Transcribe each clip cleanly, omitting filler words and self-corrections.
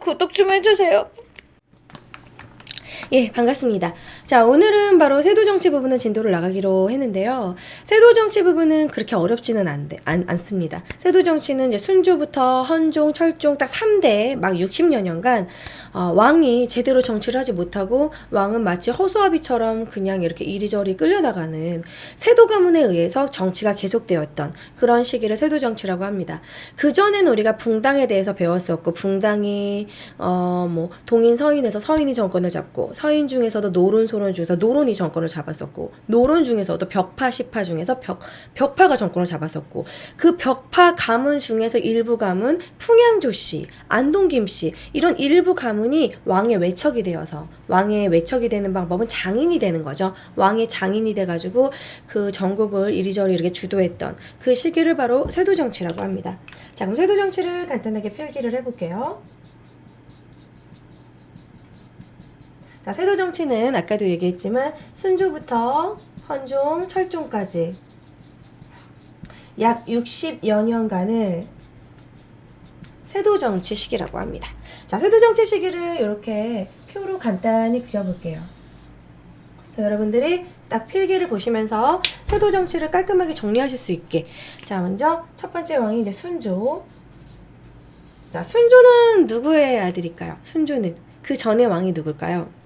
구독 좀 해주세요. 예, 반갑습니다. 자, 오늘은 바로 세도정치 부분은 진도를 나가기로 했는데요. 세도정치 부분은 그렇게 어렵지는 않습니다. 세도정치는 이제 순조부터 헌종, 철종 딱 3대 막 60여 년간 왕이 제대로 정치를 하지 못하고 왕은 마치 허수아비처럼 그냥 이렇게 이리저리 끌려나가는 세도 가문에 의해서 정치가 계속되었던 그런 시기를 세도정치라고 합니다. 그전에는 우리가 붕당에 대해서 배웠었고, 붕당이 뭐 동인 서인에서 서인이 정권을 잡고, 서인 중에서도 노론 소론 중에서 노론이 정권을 잡았었고, 노론 중에서도 벽파 시파 중에서 벽파가 정권을 잡았었고, 그 벽파 가문 중에서 일부 가문 풍양조씨, 안동김씨 이런 일부 가문이 왕의 외척이 되어서, 왕의 외척이 되는 방법은 장인이 되는 거죠. 왕의 장인이 돼가지고 그 전국을 이리저리 이렇게 주도했던 그 시기를 바로 세도정치라고 합니다. 자, 그럼 세도정치를 간단하게 필기를 해볼게요. 자, 세도정치는 아까도 얘기했지만 순조부터 헌종, 철종까지 약 60여 년간을 세도정치 시기라고 합니다. 자, 세도정치 시기를 이렇게 표로 간단히 그려볼게요. 그래서 여러분들이 딱 필기를 보시면서 세도정치를 깔끔하게 정리하실 수 있게. 자, 먼저 첫 번째 왕이 이제 순조. 자, 순조는 누구의 아들일까요? 순조는 그 전에 왕이 누굴까요?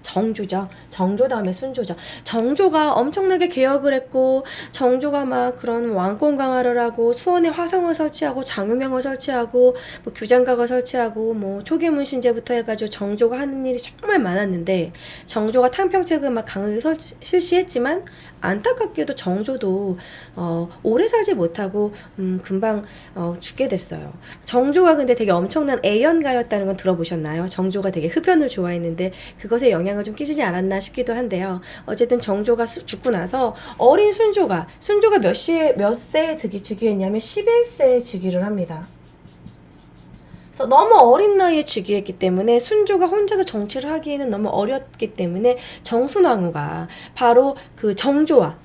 정조죠. 정조 다음에 순조죠. 정조가 엄청나게 개혁을 했고, 정조가 막 그런 왕권 강화를 하고, 수원에 화성을 설치하고, 장흥영을 설치하고, 뭐 규장각을 설치하고, 뭐 초계문 신제부터 해가지고 정조가 하는 일이 정말 많았는데, 정조가 탕평책을 막 강하게 실시했지만, 안타깝게도 정조도 오래 살지 못하고 금방 죽게 됐어요. 정조가 근데 되게 엄청난 애연가였다는 건 들어보셨나요? 정조가 되게 흡연을 좋아했는데 그것에 영향을 좀 끼치지 않았나 싶기도 한데요. 어쨌든 정조가 죽고 나서 어린 순조가 몇 세에 즉위했냐면 11세에 즉위를 합니다. 그래서 너무 어린 나이에 즉위했기 때문에 순조가 혼자서 정치를 하기에는 너무 어렸기 때문에 정순왕후가 바로 그 정조와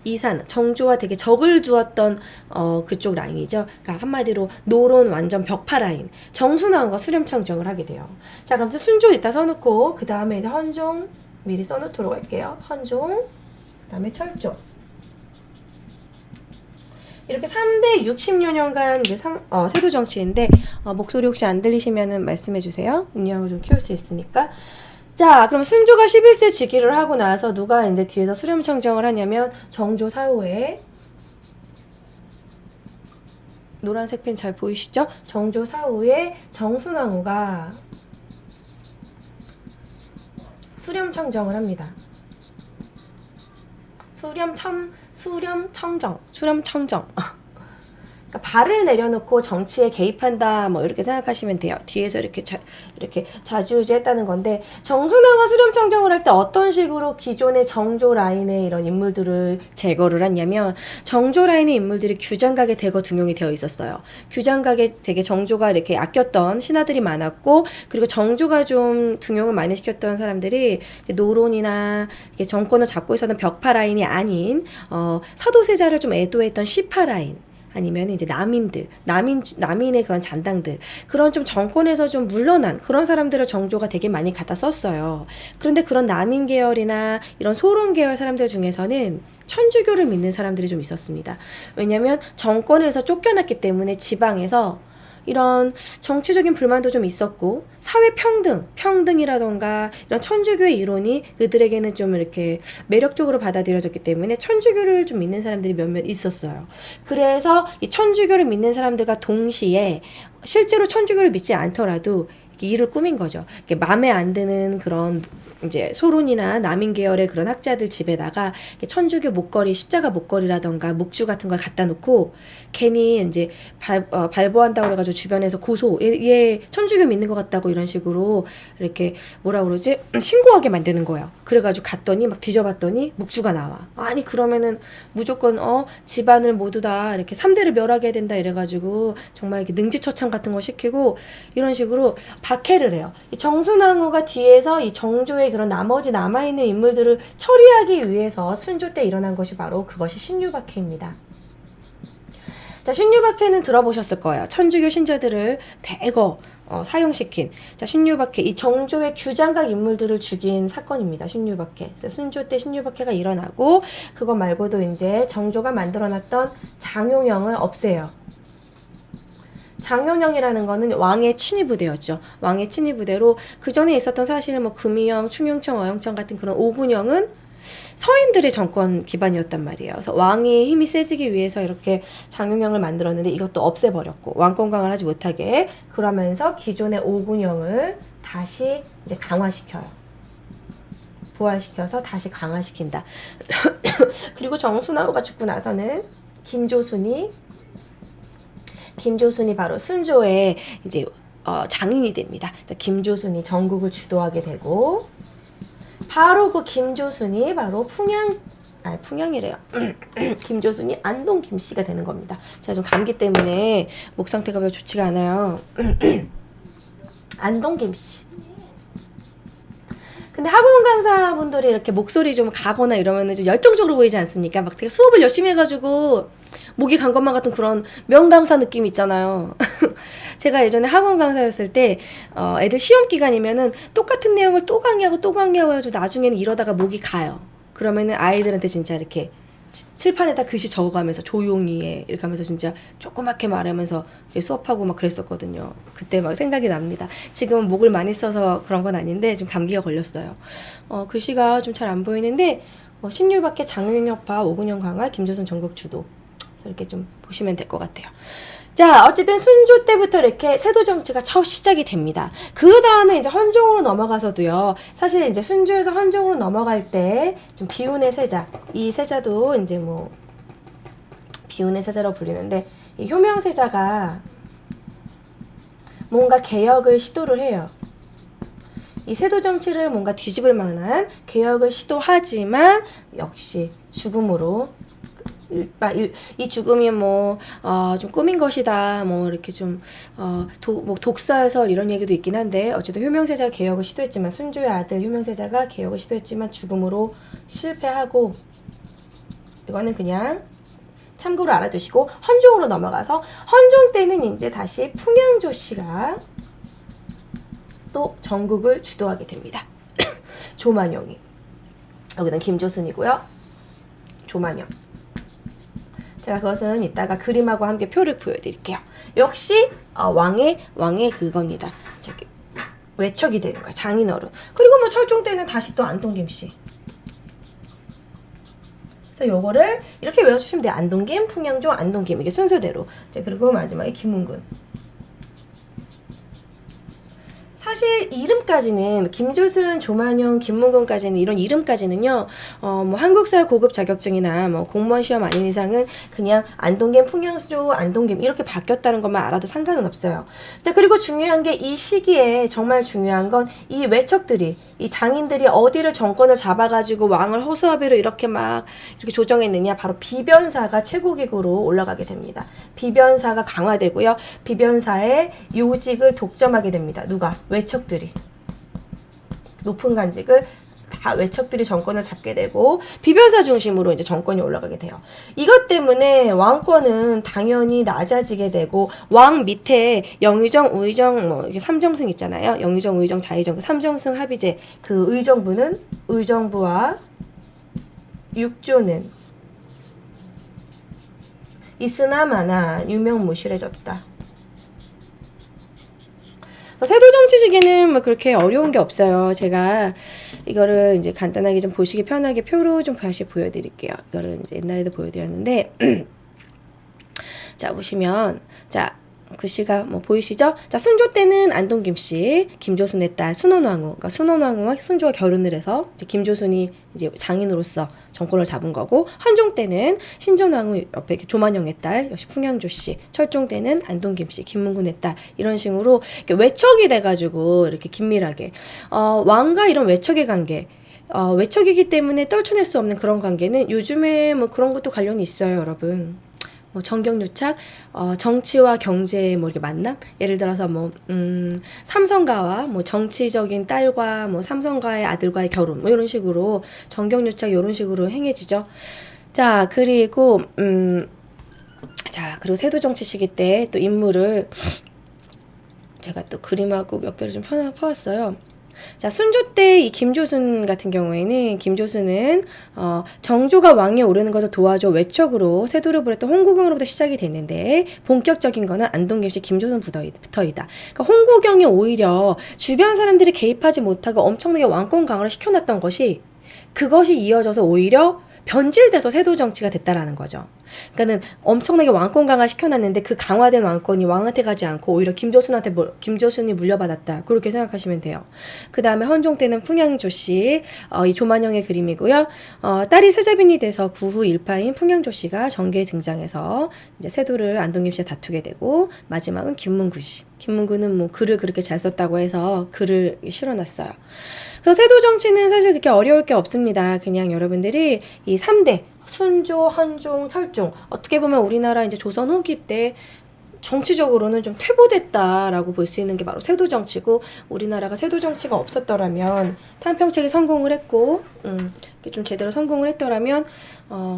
정조와 되게 적을 두었던 그쪽 라인이죠. 그러니까 한마디로 노론 완전 벽파 라인. 정순왕후가 수렴청정을 하게 돼요. 자, 그럼 순조 이따 써놓고 그 다음에 이제 헌종 미리 써놓도록 할게요. 헌종, 그 다음에 철종. 이렇게 3대 60여 년간 이제 세도 정치인데 목소리 혹시 안 들리시면은 말씀해 주세요. 음량을 좀 키울 수 있으니까. 자, 그럼 순조가 11세 즉위를 하고 나서 누가 이제 뒤에서 수렴청정을 하냐면 정조 사후에 노란색 펜 잘 보이시죠? 정조 사후에 정순왕후가 수렴청정을 합니다. 수렴청정. 그러니까 발을 내려놓고 정치에 개입한다, 뭐 이렇게 생각하시면 돼요. 뒤에서 이렇게 자주우지했다는 건데, 정순왕후가 수렴청정을 할 때 어떤 식으로 기존의 정조 라인의 이런 인물들을 제거를 했냐면, 정조 라인의 인물들이 규장각에 대거 등용이 되어 있었어요. 규장각에 되게 정조가 이렇게 아꼈던 신하들이 많았고, 그리고 정조가 좀 등용을 많이 시켰던 사람들이 이제 노론이나 이렇게 정권을 잡고 있었던 벽파 라인이 아닌 사도세자를 좀 애도했던 시파 라인, 아니면 이제 남인의 그런 잔당들, 그런 좀 정권에서 좀 물러난 그런 사람들을 정조가 되게 많이 갖다 썼어요. 그런데 그런 남인 계열이나 이런 소론 계열 사람들 중에서는 천주교를 믿는 사람들이 좀 있었습니다. 왜냐면 정권에서 쫓겨났기 때문에 지방에서 이런 정치적인 불만도 좀 있었고, 사회 평등이라던가 이런 천주교의 이론이 그들에게는 좀 이렇게 매력적으로 받아들여졌기 때문에 천주교를 좀 믿는 사람들이 몇몇 있었어요. 그래서 이 천주교를 믿는 사람들과 동시에 실제로 천주교를 믿지 않더라도 일을 꾸민 거죠. 마음에 안 드는 그런 이제 소론이나 남인 계열의 그런 학자들 집에다가 천주교 목걸이, 십자가 목걸이라던가 묵주 같은 걸 갖다 놓고 괜히 이제 발보한다고 그래가지고 주변에서 얘 천주교 믿는 것 같다고 이런 식으로 이렇게 뭐라 그러지? 신고하게 만드는 거예요. 그래가지고 갔더니 막 뒤져봤더니 묵주가 나와. 아니 그러면은 무조건 집안을 모두 다 이렇게 3대를 멸하게 된다 이래가지고 정말 이렇게 능지처참 같은 거 시키고 이런 식으로 박해를 해요. 이 정순왕후가 뒤에서 이 정조의 그런 나머지 남아있는 인물들을 처리하기 위해서 순조 때 일어난 것이 바로 그것이 신유박해입니다. 자, 신유박해는 들어보셨을 거예요. 천주교 신자들을 대거 사용시킨 자 신유박해 이 정조의 규장각 인물들을 죽인 사건입니다. 신유박해. 그래서 순조 때 신유박해가 일어나고 그거 말고도 이제 정조가 만들어놨던 장용영을 없애요. 장용영이라는 거는 왕의 친위부대였죠. 왕의 친위부대로 그 전에 있었던 사실은 뭐 금이영, 충영청, 어영청 같은 그런 오군영은 서인들의 정권 기반이었단 말이에요. 그래서 왕이 힘이 세지기 위해서 이렇게 장용영을 만들었는데 이것도 없애버렸고 왕권강을 하지 못하게 그러면서 기존의 오군영을 다시 이제 강화시켜요. 부활시켜서 다시 강화시킨다. 그리고 정순하호가 죽고 나서는 김조순이 바로 순조의 이제 장인이 됩니다. 김조순이 전국을 주도하게 되고 바로 그 김조순이 바로 풍양이래요. 김조순이 안동 김씨가 되는 겁니다. 제가 좀 감기 때문에 목 상태가 별로 좋지가 않아요. 안동 김씨. 근데 학원 강사분들이 이렇게 목소리 좀 가거나 이러면 좀 열정적으로 보이지 않습니까? 막 되게 수업을 열심히 해가지고 목이 간 것만 같은 그런 명강사 느낌 있잖아요. 제가 예전에 학원 강사였을 때 애들 시험 기간이면은 똑같은 내용을 또 강의하고 해가지고 나중에는 이러다가 목이 가요. 그러면은 아이들한테 진짜 이렇게 칠판에다 글씨 적어가면서 조용히 해 이렇게 하면서 진짜 조그맣게 말하면서 수업하고 막 그랬었거든요. 그때 막 생각이 납니다. 지금은 목을 많이 써서 그런 건 아닌데 지금 감기가 걸렸어요. 글씨가 좀 잘 안 보이는데 신유박해, 장윤혁파, 오군영 강화, 김조선 전국 주도 이렇게 좀 보시면 될 것 같아요. 자, 어쨌든 순조 때부터 이렇게 세도 정치가 처음 시작이 됩니다. 그 다음에 이제 헌종으로 넘어가서도요. 사실 이제 순조에서 헌종으로 넘어갈 때 좀 비운의 세자, 이 세자도 이제 뭐 비운의 세자라고 불리는데 이 효명세자가 뭔가 개혁을 시도를 해요. 이 세도 정치를 뭔가 뒤집을 만한 개혁을 시도하지만 역시 죽음으로 이 죽음이 좀 꾸민 것이다. 이렇게 좀, 독사해서 이런 얘기도 있긴 한데, 어쨌든 효명세자가 개혁을 시도했지만, 순조의 아들 효명세자가 개혁을 시도했지만 죽음으로 실패하고, 이거는 그냥 참고로 알아두시고, 헌종으로 넘어가서, 헌종 때는 이제 다시 풍양조 씨가 또 전국을 주도하게 됩니다. 조만용이. 여기는 김조순이고요. 조만용. 제가 그것은 이따가 그림하고 함께 표를 보여드릴게요. 역시 왕의 그겁니다. 저기 외척이 되는 거야. 장인어른. 그리고 뭐 철종 때는 다시 또 안동김씨. 그래서 요거를 이렇게 외워주시면 돼요. 안동김, 풍양조, 안동김. 이게 순서대로. 그리고 마지막에 김문군. 사실 이름까지는 김조순, 조만용, 김문곤까지는 이런 이름까지는요. 뭐 한국사 고급 자격증이나 뭐 공무원 시험 아닌 이상은 그냥 안동김, 풍양조, 안동김 이렇게 바뀌었다는 것만 알아도 상관은 없어요. 자, 그리고 중요한 게 이 시기에 정말 중요한 건 이 외척들이 이 장인들이 어디를 정권을 잡아가지고 왕을 허수아비로 이렇게 조정했느냐. 바로 비변사가 최고기구로 올라가게 됩니다. 비변사가 강화되고요. 비변사의 요직을 독점하게 됩니다. 누가? 외척들이. 높은 관직을 다 외척들이 정권을 잡게 되고 비변사 중심으로 이제 정권이 올라가게 돼요. 이것 때문에 왕권은 당연히 낮아지게 되고 왕 밑에 영의정, 우의정 뭐 이게 삼정승 있잖아요. 영의정, 우의정, 자의정 그 삼정승 합의제 그 의정부는 의정부와 육조는 있으나 마나 유명무실해졌다. 세도 정치시기는 뭐 그렇게 어려운 게 없어요. 제가 이거를 이제 간단하게 좀 보시기 편하게 표로 좀 다시 보여드릴게요. 이거를 이제 옛날에도 보여드렸는데, 자 보시면 글씨가 뭐 보이시죠? 자, 순조 때는 안동김씨, 김조순의 딸 순원왕후, 그러니까 순원왕후와 순조가 결혼을 해서 이제 김조순이 이제 장인으로서 정권을 잡은 거고, 헌종 때는 신전왕후 옆에 조만영의 딸, 역시 풍양조씨, 철종 때는 안동김씨, 김문군의 딸, 이런 식으로 이렇게 외척이 돼가지고 이렇게 긴밀하게 왕과 이런 외척의 관계. 외척이기 때문에 떨쳐낼 수 없는 그런 관계는 요즘에 뭐 그런 것도 관련이 있어요, 여러분. 뭐 정경유착, 정치와 경제의 뭐 이렇게 만남? 예를 들어서 뭐 삼성가와 뭐 정치적인 딸과 뭐 삼성가의 아들과의 결혼, 뭐 이런 식으로 정경유착 이런 식으로 행해지죠. 자, 그리고 그리고 세도 정치 시기 때 또 인물을 제가 또 그림하고 몇 개를 좀 퍼왔어요. 자, 순조 때 이 김조순 같은 경우에는 김조순은 정조가 왕위에 오르는 것을 도와줘 외척으로 세도를 부렸던 홍구경으로부터 시작이 됐는데 본격적인 거는 안동김씨 김조선부터이다. 그러니까 홍구경이 오히려 주변 사람들이 개입하지 못하고 엄청나게 왕권 강화를 시켜놨던 것이 그것이 이어져서 오히려 변질돼서 세도 정치가 됐다라는 거죠. 그러니까는 엄청나게 왕권 강화 시켜놨는데 그 강화된 왕권이 왕한테 가지 않고 오히려 김조순이 물려받았다. 그렇게 생각하시면 돼요. 그 다음에 헌종 때는 풍양조씨, 이 조만영의 그림이고요. 딸이 세자빈이 돼서 구후 일파인 풍양조씨가 전개에 등장해서 이제 세도를 안동김씨와 다투게 되고 마지막은 김문구씨. 김문구는 뭐 글을 그렇게 잘 썼다고 해서 글을 실어놨어요. 그래서 세도 정치는 사실 그렇게 어려울 게 없습니다. 그냥 여러분들이 이 3대 순조, 헌종, 철종 어떻게 보면 우리나라 이제 조선 후기 때 정치적으로는 좀 퇴보됐다라고 볼 수 있는 게 바로 세도 정치고 우리나라가 세도 정치가 없었더라면 탄평책이 성공을 했고 좀 제대로 성공을 했더라면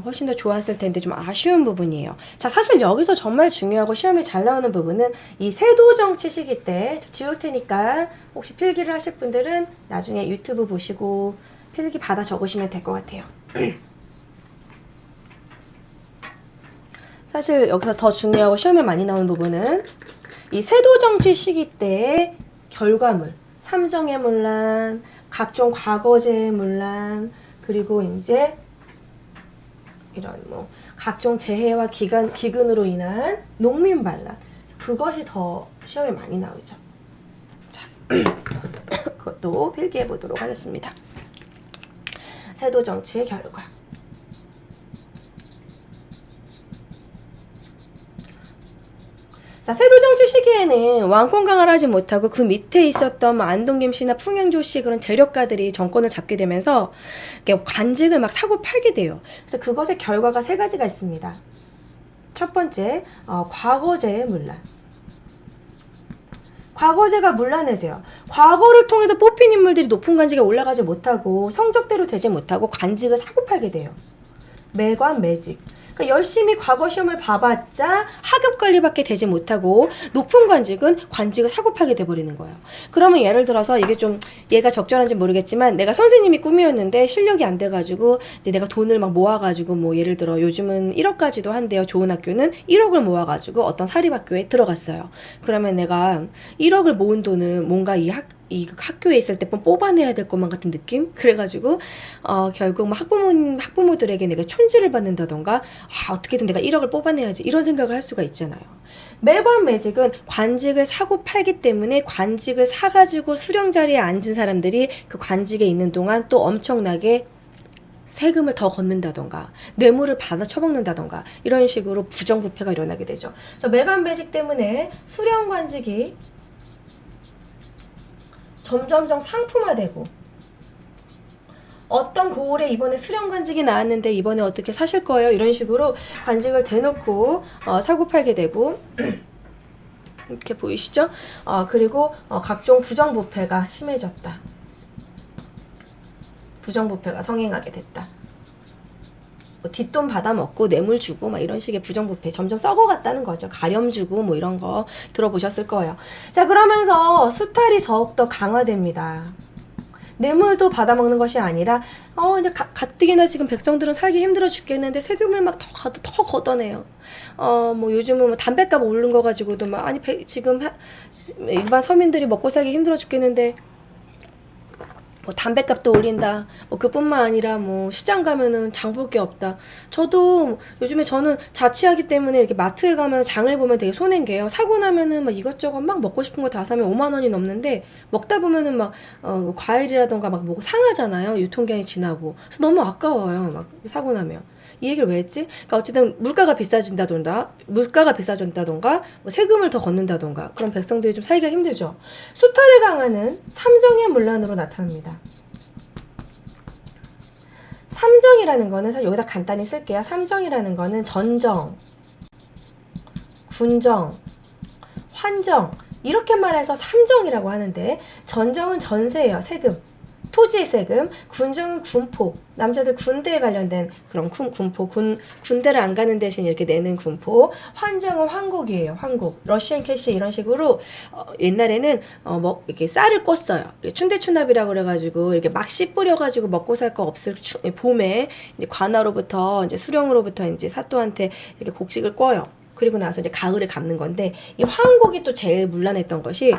훨씬 더 좋았을 텐데 좀 아쉬운 부분이에요. 자, 사실 여기서 정말 중요하고 시험에 잘 나오는 부분은 이 세도 정치 시기 때 지울 테니까 혹시 필기를 하실 분들은 나중에 유튜브 보시고 필기 받아 적으시면 될 것 같아요. 사실 여기서 더 중요하고 시험에 많이 나오는 부분은 이 세도 정치 시기 때의 결과물, 삼정의 문란, 각종 과거제의 문란, 그리고 이제 이런 뭐 각종 재해와 기근으로 인한 농민 반란, 그것이 더 시험에 많이 나오죠. 자, 그것도 필기해 보도록 하겠습니다. 세도 정치의 결과. 자, 세도 정치 시기에는 왕권 강화를 하지 못하고 그 밑에 있었던 안동김씨나 풍양조씨 그런 재력가들이 정권을 잡게 되면서 관직을 막 사고 팔게 돼요. 그래서 그것의 결과가 세 가지가 있습니다. 첫 번째, 과거제의 문란. 과거제가 문란해져요. 과거를 통해서 뽑힌 인물들이 높은 관직에 올라가지 못하고 성적대로 되지 못하고 관직을 사고 팔게 돼요. 매관, 매직. 그러니까 열심히 과거 시험을 봐봤자 하급 관리밖에 되지 못하고 높은 관직은 관직을 사고팔게 돼버리는 거예요. 그러면 예를 들어서 이게 좀 얘가 적절한지 모르겠지만 내가 선생님이 꿈이었는데 실력이 안 돼가지고 이제 내가 돈을 막 모아가지고 뭐 예를 들어 요즘은 1억까지도 한대요. 좋은 학교는 1억을 모아가지고 어떤 사립학교에 들어갔어요. 그러면 내가 1억을 모은 돈을 뭔가 이 학교에 있을 때 뽑아내야 될 것만 같은 느낌? 그래가지고 결국 막 학부모들에게 내가 촌지를 받는다던가 어떻게든 내가 1억을 뽑아내야지 이런 생각을 할 수가 있잖아요. 매번 매직은 관직을 사고 팔기 때문에 관직을 사가지고 수령 자리에 앉은 사람들이 그 관직에 있는 동안 또 엄청나게 세금을 더 걷는다던가 뇌물을 받아 처먹는다던가 이런 식으로 부정부패가 일어나게 되죠. 저 매관 매직 때문에 수령 관직이 점점점 상품화되고 어떤 고을에 이번에 수령 관직이 나왔는데 이번에 어떻게 사실 거예요? 이런 식으로 관직을 대놓고 사고 팔게 되고 이렇게 보이시죠? 그리고 각종 부정부패가 심해졌다. 부정부패가 성행하게 됐다. 뭐 뒷돈 받아먹고 뇌물 주고 막 이런 식의 부정부패 점점 썩어갔다는 거죠. 가렴 주고 뭐 이런 거 들어보셨을 거예요. 자, 그러면서 수탈이 더욱더 강화됩니다. 뇌물도 받아먹는 것이 아니라 이제 가뜩이나 지금 백성들은 살기 힘들어 죽겠는데 세금을 막 더 걷어내요. 뭐 요즘은 뭐 담배값 오른 거 가지고도 막 지금 일반 서민들이 먹고 살기 힘들어 죽겠는데 뭐 담배값도 올린다. 뭐 그뿐만 아니라 뭐 시장 가면은 장 볼 게 없다. 저도 요즘에 저는 자취하기 때문에 이렇게 마트에 가면 장을 보면 되게 손해인 게요. 사고 나면은 막 이것저것 막 먹고 싶은 거 다 사면 5만 원이 넘는데 먹다 보면은 막 뭐 과일이라던가 막 뭐가 상하잖아요. 유통기한이 지나고. 그래서 너무 아까워요. 막 사고 나면. 이 얘기를 왜 했지? 그러니까 어쨌든 물가가 비싸진다던가 뭐 세금을 더 걷는다던가 그런 백성들이 좀 살기가 힘들죠. 수탈을 강화는 삼정의 문란으로 나타납니다. 삼정이라는 거는 사실 여기다 간단히 쓸게요. 삼정이라는 거는 전정, 군정, 환정 이렇게 말해서 삼정이라고 하는데 전정은 전세예요. 세금. 토지의 세금, 군중은 군포, 남자들 군대에 관련된 그런 군포, 군대를 안 가는 대신 이렇게 내는 군포, 환정은 환곡이에요. 환곡, 러시안 캐시 이런 식으로 옛날에는 뭐 이렇게 쌀을 껐어요. 춘대추납이라고 그래가지고 이렇게 막 씨 뿌려가지고 먹고 살 거 없을 봄에 이제 관아로부터 이제 수령으로부터 이제 사또한테 이렇게 곡식을 꿔요. 그리고 나서 이제 가을에 갚는 건데 이 환곡이 또 제일 문란했던 것이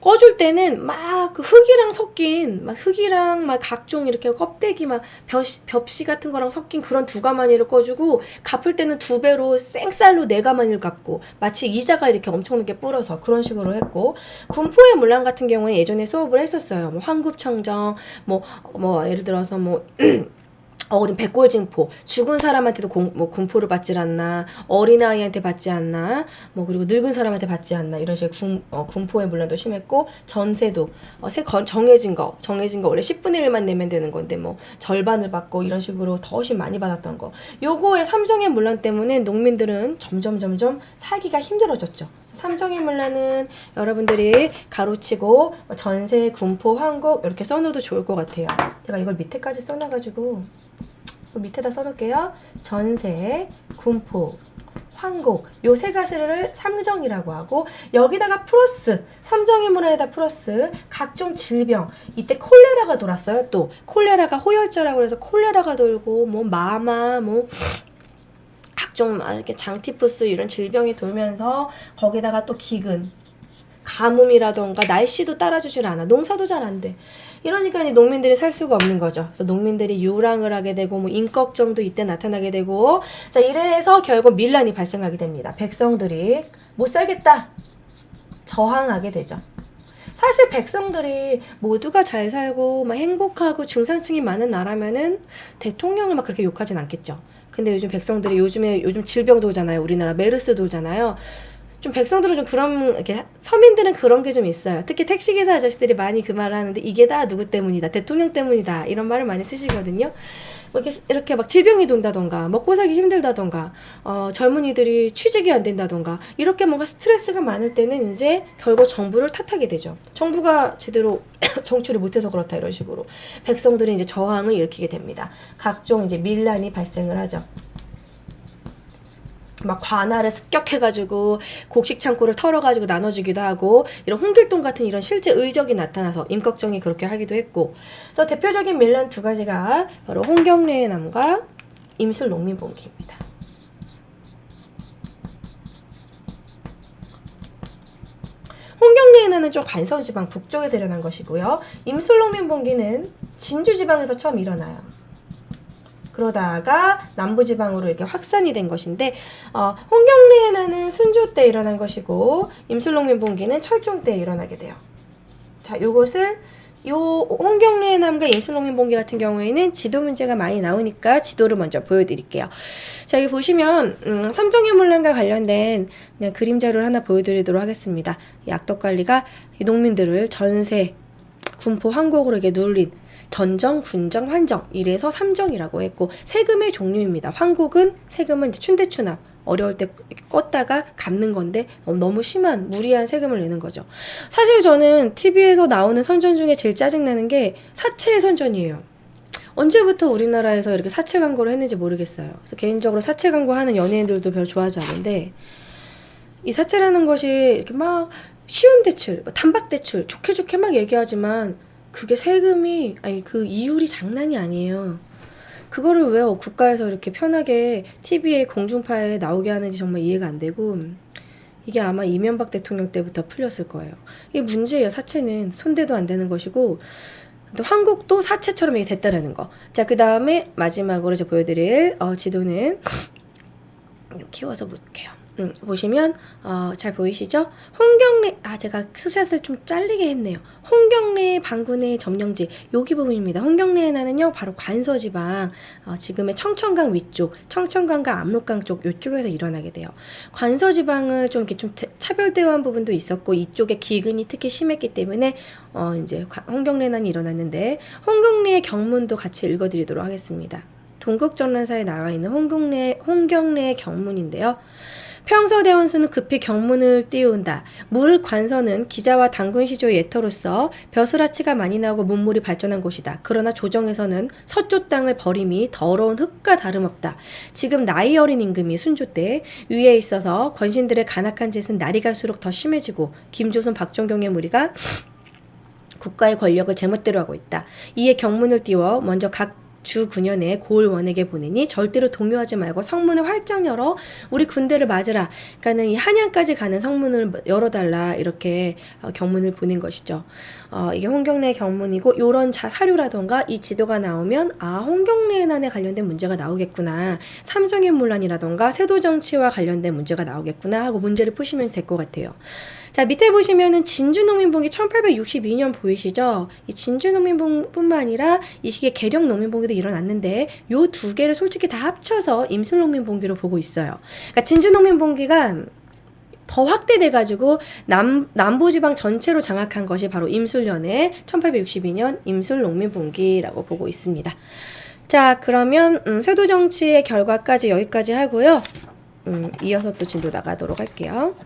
꺼줄 때는 막 그 흙이랑 섞인 막 흙이랑 막 각종 이렇게 껍데기 막 벽시 같은 거랑 섞인 그런 두 가마니를 꺼주고 갚을 때는 두 배로 생쌀로 네 가마니를 갚고 마치 이자가 이렇게 엄청나게 불어서 그런 식으로 했고 군포의 문란 같은 경우는 예전에 수업을 했었어요. 뭐 황급청정 뭐 예를 들어서 뭐 어린 백골징포 죽은 사람한테도 뭐 군포를 받질 않나 어린아이한테 받지 않나 뭐 그리고 늙은 사람한테 받지 않나 이런 식의 군포의 문란도 심했고 전세도 정해진 거 원래 10분의 1만 내면 되는 건데 뭐 절반을 받고 이런 식으로 더 훨씬 많이 받았던 거 요거의 삼정의 문란 때문에 농민들은 점점 살기가 힘들어졌죠. 삼정의 문란은 여러분들이 가로치고 전세, 군포, 환곡 이렇게 써놓어도 좋을 것 같아요. 제가 이걸 밑에까지 써놔가지고 밑에다 써놓을게요. 전세, 군포, 환곡 요 세 가지를 삼정이라고 하고 여기다가 플러스 삼정의 문란에다 플러스 각종 질병 이때 콜레라가 돌았어요. 또 콜레라가 호열자라고 해서 콜레라가 돌고 뭐 마마 뭐 각종 이렇게 장티푸스 이런 질병이 돌면서 거기다가 또 기근 가뭄이라던가 날씨도 따라주질 않아. 농사도 잘 안 돼. 이러니까 이제 농민들이 살 수가 없는 거죠. 그래서 농민들이 유랑을 하게 되고 뭐 임꺽정도 이때 나타나게 되고 자 이래서 결국 밀란이 발생하게 됩니다. 백성들이 못 살겠다. 저항하게 되죠. 사실 백성들이 모두가 잘 살고 막 행복하고 중산층이 많은 나라면은 대통령을 막 그렇게 욕하진 않겠죠. 근데 요즘 백성들이 요즘 질병도 오잖아요. 우리나라 메르스도 오잖아요. 좀 백성들은 좀 그런 이렇게 서민들은 그런 게 좀 있어요. 특히 택시기사 아저씨들이 많이 그 말을 하는데 이게 다 누구 때문이다, 대통령 때문이다 이런 말을 많이 쓰시거든요. 뭐 이렇게 막 질병이 돈다던가 먹고 살기 힘들다던가 젊은이들이 취직이 안 된다던가 이렇게 뭔가 스트레스가 많을 때는 이제 결국 정부를 탓하게 되죠. 정부가 제대로 정치를 못해서 그렇다 이런 식으로 백성들이 이제 저항을 일으키게 됩니다. 각종 이제 밀란이 발생을 하죠. 막 관아를 습격해가지고 곡식 창고를 털어가지고 나눠주기도 하고 이런 홍길동 같은 이런 실제 의적이 나타나서 임꺽정이 그렇게 하기도 했고 그래서 대표적인 밀란 두 가지가 바로 홍경래의 남과 임술농민봉기입니다. 홍경래의 남은 좀 간서지방 북쪽에서 일어난 것이고요. 임술농민봉기는 진주지방에서 처음 일어나요. 그러다가 남부지방으로 이렇게 확산이 된 것인데 홍경래의 난은 순조 때 일어난 것이고 임술농민봉기는 철종 때 일어나게 돼요. 자, 요것을 홍경래의 남과 임술농민봉기 같은 경우에는 지도 문제가 많이 나오니까 지도를 먼저 보여드릴게요. 자, 여기 보시면 삼정의 문란과 관련된 그냥 그림자를 하나 보여드리도록 하겠습니다. 이 악덕관리가 이 농민들을 전세, 군포, 환곡으로 이렇게 눌린 전정, 군정, 환정 이래서 삼정이라고 했고 세금의 종류입니다. 환곡은 세금은 이제 춘대추납 어려울 때 껐다가 갚는 건데 너무 심한 무리한 세금을 내는 거죠. 사실 저는 TV에서 나오는 선전 중에 제일 짜증나는 게 사채 선전이에요. 언제부터 우리나라에서 이렇게 사채 광고를 했는지 모르겠어요. 그래서 개인적으로 사채 광고하는 연예인들도 별로 좋아하지 않는데 이 사채라는 것이 이렇게 막 쉬운 대출, 단박 대출 좋게 막 얘기하지만 그게 세금이 그 이율이 장난이 아니에요. 그거를 왜 국가에서 이렇게 편하게 TV에 공중파에 나오게 하는지 정말 이해가 안 되고 이게 아마 이명박 대통령 때부터 풀렸을 거예요. 이게 문제예요. 사채는 손대도 안 되는 것이고 또 한국도 사채처럼 이게 됐다라는 거. 자, 그 다음에 마지막으로 제가 보여드릴 지도는 키워서 볼게요. 보시면 잘 보이시죠? 홍경래 제가 스샷을 좀 잘리게 했네요. 홍경래 방군의 점령지 여기 부분입니다. 홍경래의 나는요 바로 관서지방 지금의 청천강 위쪽 청천강과 압록강 쪽 이쪽에서 일어나게 돼요. 관서지방은 좀 이렇게 좀 차별대우한 부분도 있었고 이쪽에 기근이 특히 심했기 때문에 이제 홍경래 난이 일어났는데 홍경래의 경문도 같이 읽어드리도록 하겠습니다. 동국전란사에 나와 있는 홍경래의 경문인데요. 평서 대원수는 급히 경문을 띄운다. 물 관서는 기자와 당군 시조의 예터로서 벼슬아치가 많이 나오고 문물이 발전한 곳이다. 그러나 조정에서는 서쪽 땅을 버림이 더러운 흙과 다름없다. 지금 나이 어린 임금이 순조 때 위에 있어서 권신들의 간악한 짓은 날이 갈수록 더 심해지고 김조선 박종경의 무리가 국가의 권력을 제멋대로 하고 있다. 이에 경문을 띄워 먼저 각 주 9년에 고을원에게 보내니 절대로 동요하지 말고 성문을 활짝 열어 우리 군대를 맞으라. 그러니까는 이 한양까지 가는 성문을 열어달라 이렇게 경문을 보낸 것이죠. 이게 홍경래 경문이고 이런 사료라던가 이 지도가 나오면 홍경래 난에 관련된 문제가 나오겠구나. 삼정인문란이라던가 세도 정치와 관련된 문제가 나오겠구나 하고 문제를 푸시면 될 것 같아요. 자, 밑에 보시면은 진주농민봉기 1862년 보이시죠? 이 진주농민봉뿐만 아니라 이 시기에 계령농민봉기도 일어났는데 요 두 개를 솔직히 다 합쳐서 임술농민봉기로 보고 있어요. 그러니까 진주농민봉기가 더 확대돼가지고 남부지방 전체로 장악한 것이 바로 임술년의 1862년 임술농민봉기라고 보고 있습니다. 자, 그러면 세도정치의 결과까지 여기까지 하고요. 이어서 또 진도 나가도록 할게요.